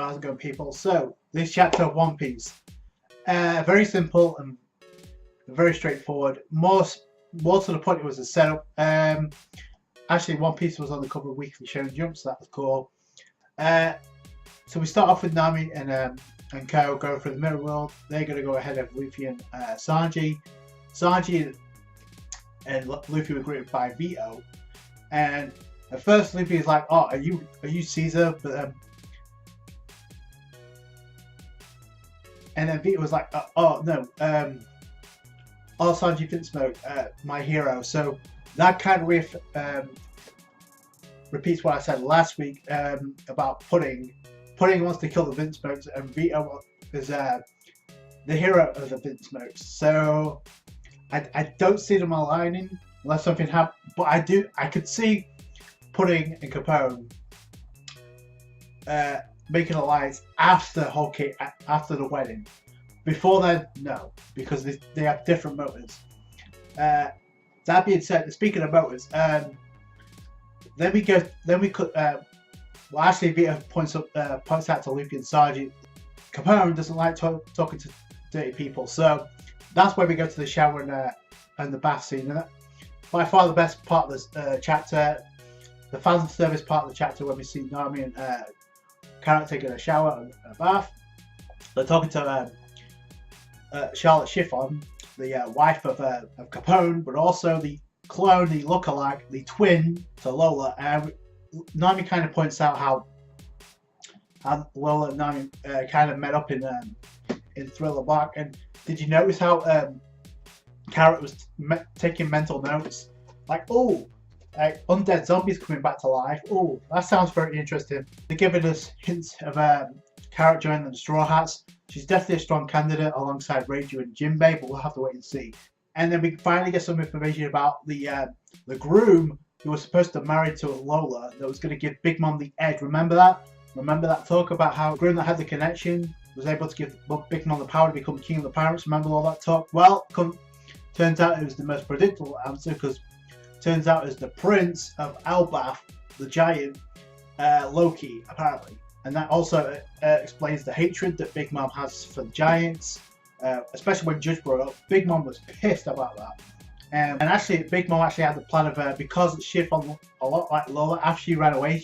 how's it going, people? So, this chapter of One Piece, very simple and very straightforward. More to the point, it was a setup. Actually, One Piece was on the cover of Weekly Shonen Jump, so that was cool. So we start off with Nami and Ko going through the Mirror World. They're going to go ahead of Luffy and Sanji. Sanji and Luffy were greeted by Vito, and at first Luffy is like, "Oh, are you Caesar?" But and then Vito was like, "Oh no, Sanji Finsmoke, my hero." So that kind of repeats what I said last week about Pudding. Pudding wants to kill the Finsmokes, and Vito is the hero of the Finsmokes. So I don't see them aligning unless something happens. But I could see Pudding and Capone making alliance after after the wedding. Before then, no, because they have different motives. That being said, speaking of motives, then we could. Well, actually, Vito points out to Luffy and Sanji. Capone doesn't like talking to dirty people, so that's where we go to the shower and the bath scene. And by far the best part of this chapter, the fan service part of the chapter, when we see Nami and Carrot taking a shower and a bath. They're talking to Charlotte Chiffon, the wife of Capone, but also the clone, the lookalike, the twin to Lola. And Nami kind of points out how Lola and Nami kind of met up in Thriller Bark. And did you notice how Carrot was taking mental notes? Like, oh, undead zombies coming back to life. Oh, that sounds very interesting. They're giving us hints of Carrot joining the Straw Hats. She's definitely a strong candidate alongside Reiju and Jinbei, but we'll have to wait and see. And then we finally get some information about the groom who was supposed to marry to Lola that was going to give Big Mom the edge. Remember that? Remember that talk about how the groom that had the connection was able to give Big Mom the power to become king of the pirates? Remember all that talk? Well, turns out it was the most predictable answer, because turns out it's the prince of Elbaf, the giant, Loki, apparently. And that also explains the hatred that Big Mom has for the giants, especially when Judge brought up. Big Mom was pissed about that. And actually, Big Mom actually had the plan of, because Chiffon, a lot like Lola, after she ran away,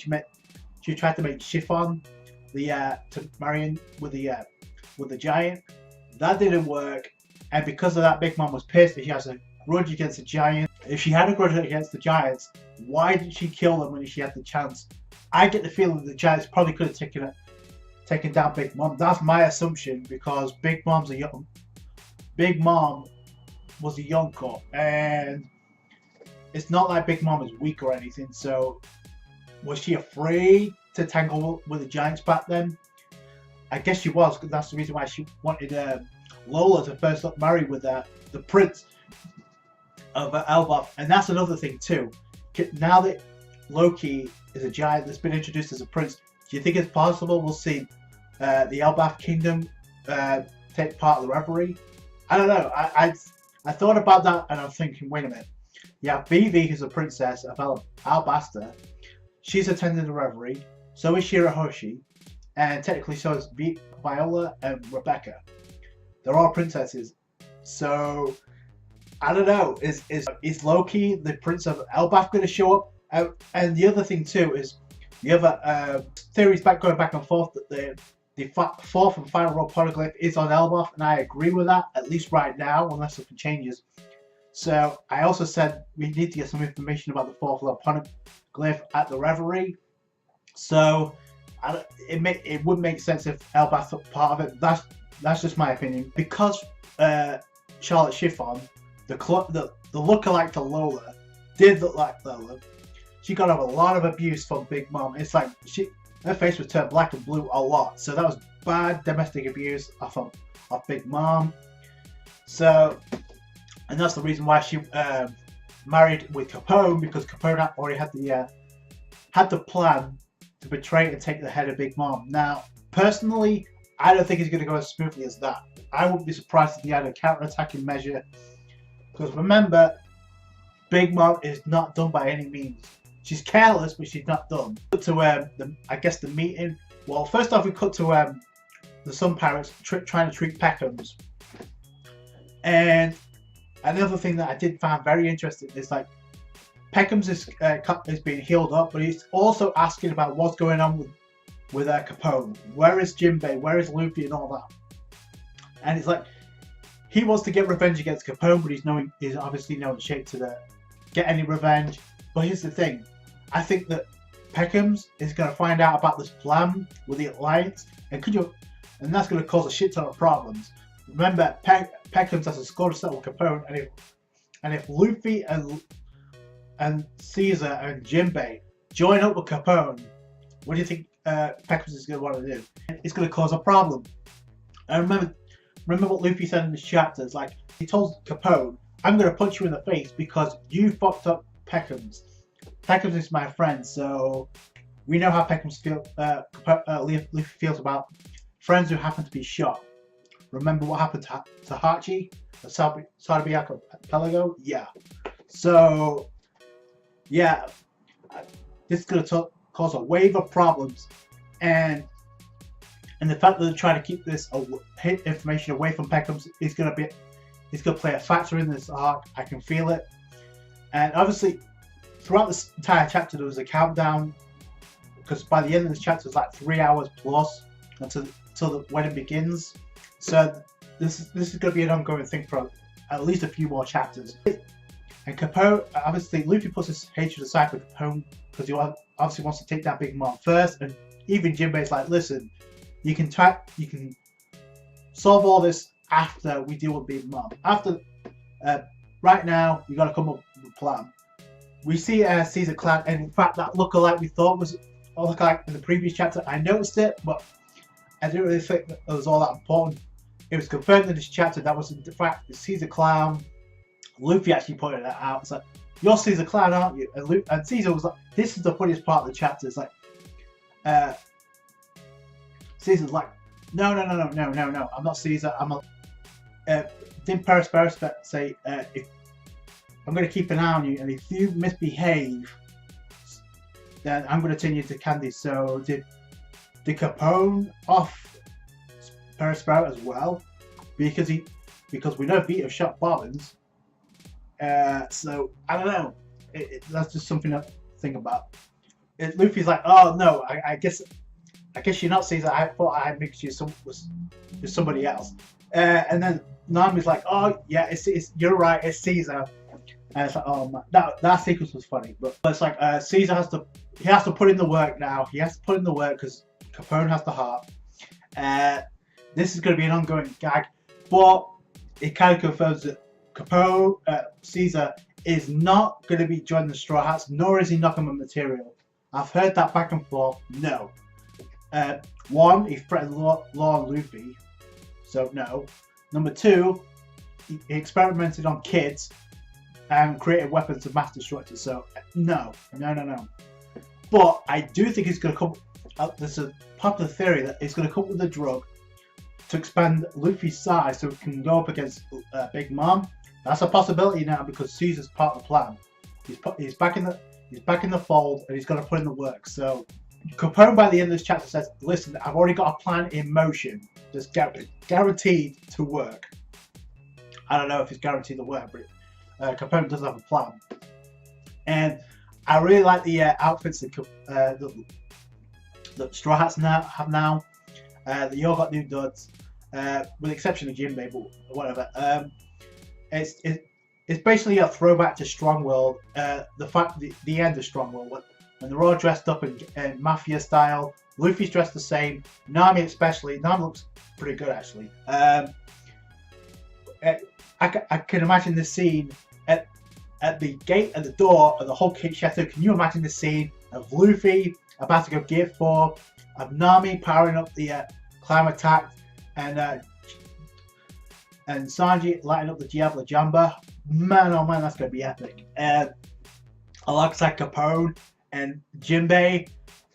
she tried to make Chiffon to marry with the giant. That didn't work, and because of that, Big Mom was pissed that she has a grudge against the giant. If she had a grudge against the giants, why did she kill them when she had the chance? I get the feeling that the giants probably could have taken down Big Mom. That's my assumption, because Big Mom was a young cop, and it's not like Big Mom is weak or anything. So was she afraid to tangle with the giants back then? I guess she was, because that's the reason why she wanted Lola to first marry with the prince of Elbaf. And that's another thing too. Now that Loki is a giant that's been introduced as a prince, do you think it's possible we'll see the Elbaf kingdom take part of the revelry? I don't know. I thought about that, and I'm thinking, wait a minute. Yeah, Vivi, who's a princess of Alabasta, she's attending the revelry. So is Shirahoshi, and technically so is Viola and Rebecca. They're all princesses. So I don't know. Is Loki, the prince of Elbaf, going to show up? And the other thing too is the other theories going back and forth that the fourth and final world poneglyph is on Elbaf, and I agree with that, at least right now, unless something changes. So I also said we need to get some information about the fourth world poneglyph at the revelry. So it would make sense if Elbaf was part of it. That's just my opinion. Because Charlotte Chiffon, the lookalike to Lola, did look like Lola, she got a lot of abuse from Big Mom. It's like her face was turned black and blue a lot. So that was bad domestic abuse off Big Mom. So, and that's the reason why she married with Capone, because Capone already had the plan to betray and take the head of Big Mom. Now, personally, I don't think it's going to go as smoothly as that. I wouldn't be surprised if he had a counter-attacking measure, because remember, Big Mom is not done by any means. She's careless, but she's not done. To I guess the meeting, Well, first off, we cut to the Sun Pirates trying to treat Peckhams. And another thing that I did find very interesting is like Peckhams is being healed up, but he's also asking about what's going on with Capone. Where is Jinbei? Where is Luffy and all that? And it's like he wants to get revenge against Capone, but he's obviously not in shape to get any revenge. But here's the thing: I think that Peckhams is going to find out about this plan with the Alliance, and that's going to cause a shit ton of problems. Remember, Peckhams has a score to settle with Capone, and if Luffy and Caesar and Jinbei join up with Capone, what do you think Peckhams is going to want to do? It's going to cause a problem. And remember what Luffy said in this chapter. It's like he told Capone, "I'm going to punch you in the face because you fucked up Peckhams. Peckhams is my friend, so we know how Peckhams Luffy feels about friends who happen to be shot. Remember what happened to Hachi, the Sarabi Archipelago? Yeah. So, yeah, this is going to cause a wave of problems, and the fact that they're trying to keep this information away from Peckhams is going to play a factor in this arc. I can feel it, and obviously, throughout this entire chapter, there was a countdown, because by the end of this chapter, it's like 3 hours plus until the wedding begins. So this is going to be an ongoing thing for at least a few more chapters. And Capone, obviously, Luffy puts his hatred aside for Capone because he obviously wants to take that Big Mom first. And even Jinbei's like, listen, you can solve all this after we deal with Big Mom. Right now, you got to come up with a plan. We see Caesar Clan, and in fact, that lookalike we thought was a lookalike in the previous chapter. I noticed it, but I didn't really think that it was all that important. It was confirmed in this chapter that was in fact Caesar Clown. Luffy actually pointed that out. It's like, you're Caesar Clown, aren't you? And Caesar was like, this is the funniest part of the chapter. It's like, Caesar's like, no, I'm not Caesar. Didn't Paris say, if I'm going to keep an eye on you, and if you misbehave, then I'm going to turn you into candy. So did Capone off Paris Sprout as well, because we know Vito shot Bobbins. So I don't know. That's just something to think about. Luffy's like, oh no, I guess you're not Caesar. I thought I mixed you with somebody else. And then Nami's like, oh yeah, it's you're right, it's Caesar. And it's like, oh man, that sequence was funny. But it's like Caesar has to put in the work now. He has to put in the work because Capone has the heart. This is going to be an ongoing gag, but it kind of confirms that Capone, Caesar, is not going to be joining the Straw Hats, nor is he Nakama material. I've heard that back and forth. No. One, he threatened Law and Luffy, so no. Number two, he experimented on kids and created weapons of mass destruction, so no. But I do think he's going to come. There's a popular theory that he's going to come up with a drug to expand Luffy's size so he can go up against Big Mom. That's a possibility now because Caesar's part of the plan. He's back in the fold, and he's going to put in the work. So Capone by the end of this chapter says, listen, I've already got a plan in motion that's guaranteed to work. I don't know if it's guaranteed to work, but Capone does have a plan. And I really like the outfits that Straw Hats have now. They all got new duds, with the exception of Jinbei, but whatever. It's basically a throwback to Strong World. The end of Strong World, when they're all dressed up in Mafia style. Luffy's dressed the same. Nami especially. Nami looks pretty good actually. I can imagine this scene at the gate, at the door of the Whole Cake Chateau. Can you imagine the scene of Luffy about to go Gear 4, of Nami powering up the climb attack, and Sanji lighting up the Diablo Jamba? Man, oh man, that's going to be epic. Alongside Capone and Jinbei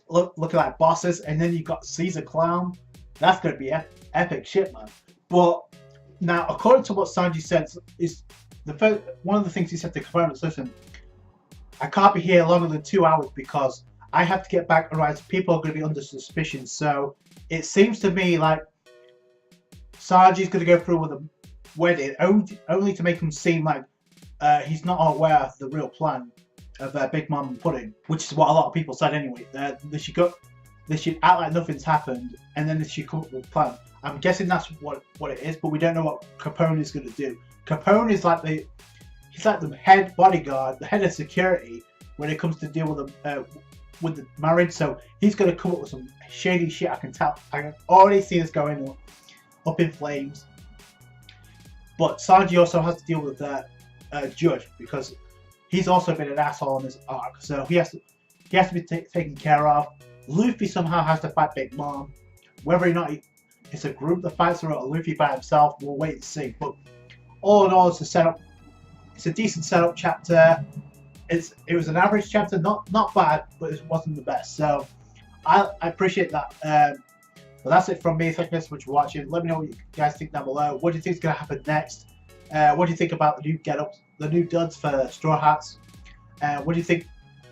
looking like bosses, and then you've got Caesar Clown. That's going to be epic shit, man. But now, according to what Sanji said, is one of the things he said to Capone is, listen, I can't be here longer than 2 hours because I have to get back, otherwise people are going to be under suspicion. So it seems to me like Sanji's going to go through with a wedding only to make him seem like he's not aware of the real plan of Big Mom and Pudding, which is what a lot of people said anyway. They should act like nothing's happened, and then they should come up with a plan. I'm guessing that's what it is, but we don't know what Capone is going to do. Capone is like the head bodyguard, the head of security when it comes to deal with the marriage. So he's going to come up with some shady shit. I can tell. I can already see this going up in flames. But Sanji also has to deal with Judge, because he's also been an asshole in this arc. So he has to be taken care of. Luffy somehow has to fight Big Mom. Whether or not it's a group that fights her or Luffy by himself, we'll wait and see. But all in all, it's a decent setup chapter. It was an average chapter, not bad, but it wasn't the best. So I appreciate that. But that's it from me. Thank you so much for watching. Let me know what you guys think down below. What do you think is going to happen next? What do you think about the new get-ups, the new duds for Straw Hats? What do you think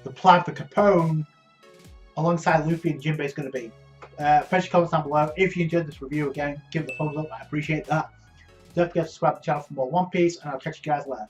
the plan for Capone alongside Luffy and Jinbei is going to be? Post your comments down below. If you enjoyed this review, again, give it a thumbs up. I appreciate that. Don't forget to subscribe to the channel for more One Piece, and I'll catch you guys later.